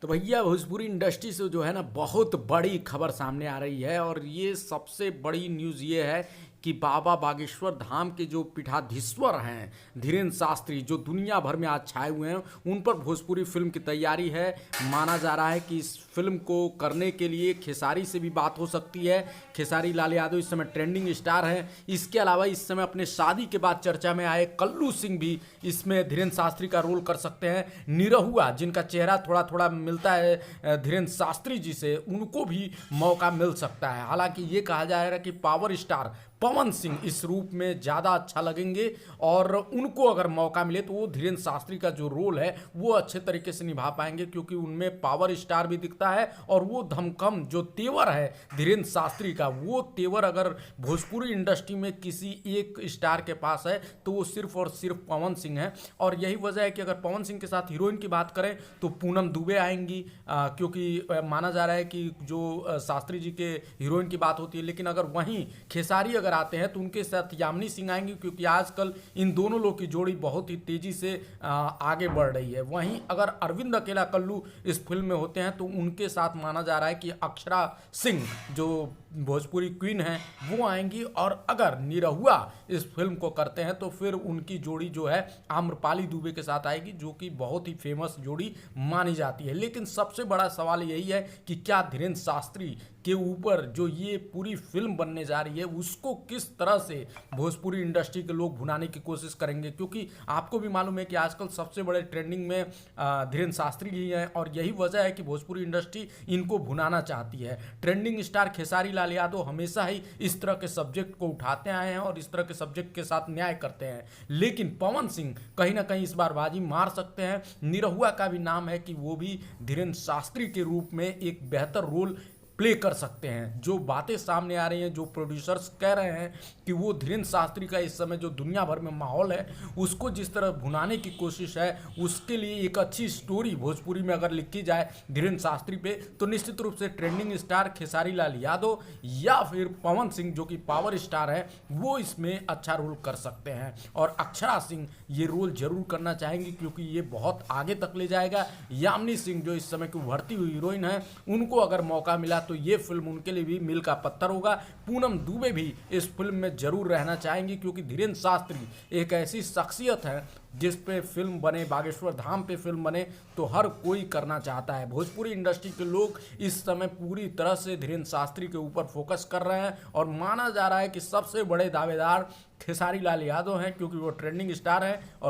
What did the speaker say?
तो भैया भोजपुरी इंडस्ट्री से जो है ना बहुत बड़ी खबर सामने आ रही है और ये सबसे बड़ी न्यूज़ ये है कि बाबा बागेश्वर धाम के जो पीठाधीश्वर हैं धीरेन्द्र शास्त्री जो दुनिया भर में आज छाए हुए हैं उन पर भोजपुरी फिल्म की तैयारी है। माना जा रहा है कि इस फिल्म को करने के लिए खेसारी से भी बात हो सकती है। खेसारी लाल यादव इस समय ट्रेंडिंग स्टार हैं। इसके अलावा इस समय अपने शादी के बाद चर्चा में आए कल्लू सिंह भी इसमें धीरेन्द्र शास्त्री का रोल कर सकते हैं। निरहुआ जिनका चेहरा थोड़ा थोड़ा मिलता है धीरेन्द्र शास्त्री जी से, उनको भी मौका मिल सकता है। हालांकि ये कहा जा रहा है कि पावर स्टार पवन सिंह इस रूप में ज़्यादा अच्छा लगेंगे और उनको अगर मौका मिले तो वो धीरेन्द्र शास्त्री का जो रोल है वो अच्छे तरीके से निभा पाएंगे, क्योंकि उनमें पावर स्टार भी दिखता है और वो धमकम जो तेवर है धीरेन्द्र शास्त्री का, वो तेवर अगर भोजपुरी इंडस्ट्री में किसी एक स्टार के पास है तो वो सिर्फ और सिर्फ पवन सिंह है। और यही वजह है कि अगर पवन सिंह के साथ हीरोइन की बात करें तो पूनम दुबे आएंगी, क्योंकि माना जा रहा है कि जो शास्त्री जी के हीरोइन की बात होती है। लेकिन अगर वहीं खेसारी अगर आते हैं तो उनके साथ यामिनी सिंह आएंगी, क्योंकि आजकल इन दोनों लोग की जोड़ी बहुत ही तेजी से आगे बढ़ रही है। वहीं अगर अरविंद अकेला कल्लू इस फिल्म में होते हैं तो उनके साथ माना जा रहा है कि अक्षरा सिंह जो भोजपुरी क्वीन है वो आएंगी। और अगर निरहुआ इस फिल्म को करते हैं तो फिर उनकी जोड़ी जो है आम्रपाली दुबे के साथ आएगी, जो कि बहुत ही फेमस जोड़ी मानी जाती है। लेकिन सबसे बड़ा सवाल यही है कि क्या धीरेन्द्र शास्त्री के ऊपर जो ये पूरी फिल्म बनने जा रही है उसको किस तरह से भोजपुरी इंडस्ट्री के लोग भुनाने की कोशिश करेंगे, क्योंकि आपको भी मालूम है कि आजकल सबसे बड़े ट्रेंडिंग में धीरेन्द्र शास्त्री जी हैं और यही वजह है कि भोजपुरी इंडस्ट्री इनको भुनाना चाहती है। ट्रेंडिंग स्टार खेसारी लाल यादव हमेशा ही इस तरह के सब्जेक्ट को उठाते आए हैं और इस तरह के सब्जेक्ट के साथ न्याय करते हैं। लेकिन पवन सिंह कहीं ना कहीं इस बार बाजी मार सकते हैं। निरहुआ का भी नाम है कि वो भी धीरेन्द्र शास्त्री के रूप में एक बेहतर रोल प्ले कर सकते हैं। जो बातें सामने आ रही हैं, जो प्रोड्यूसर्स कह रहे हैं कि वो धीरेन्द्र शास्त्री का इस समय जो दुनिया भर में माहौल है उसको जिस तरह भुनाने की कोशिश है, उसके लिए एक अच्छी स्टोरी भोजपुरी में अगर लिखी जाए धीरेन्द्र शास्त्री पे तो निश्चित रूप से ट्रेंडिंग स्टार खेसारी लाल यादव या फिर पवन सिंह जो कि पावर स्टार है वो इसमें अच्छा रोल कर सकते हैं। और अक्षरा सिंह ये रोल जरूर करना चाहेंगी, क्योंकि ये बहुत आगे तक ले जाएगा। यामिनी सिंह जो इस समय की उभरती हुई हीरोइन है, उनको अगर मौका मिला तो ये फिल्म उनके लिए भी मील का पत्थर होगा। पूनम दुबे भी इस फिल्म में जरूर रहना चाहेंगी, क्योंकि धीरेन्द्र शास्त्री एक ऐसी शख्सियत है जिस पे फिल्म बने, बागेश्वर धाम पे फिल्म बने तो हर कोई करना चाहता है। भोजपुरी इंडस्ट्री के लोग इस समय पूरी तरह से धीरेन्द्र शास्त्री के ऊपर फोकस कर रहे हैं और माना जा रहा है कि सबसे बड़े दावेदार खेसारी लाल यादव हैं, क्योंकि वो ट्रेंडिंग स्टार हैं और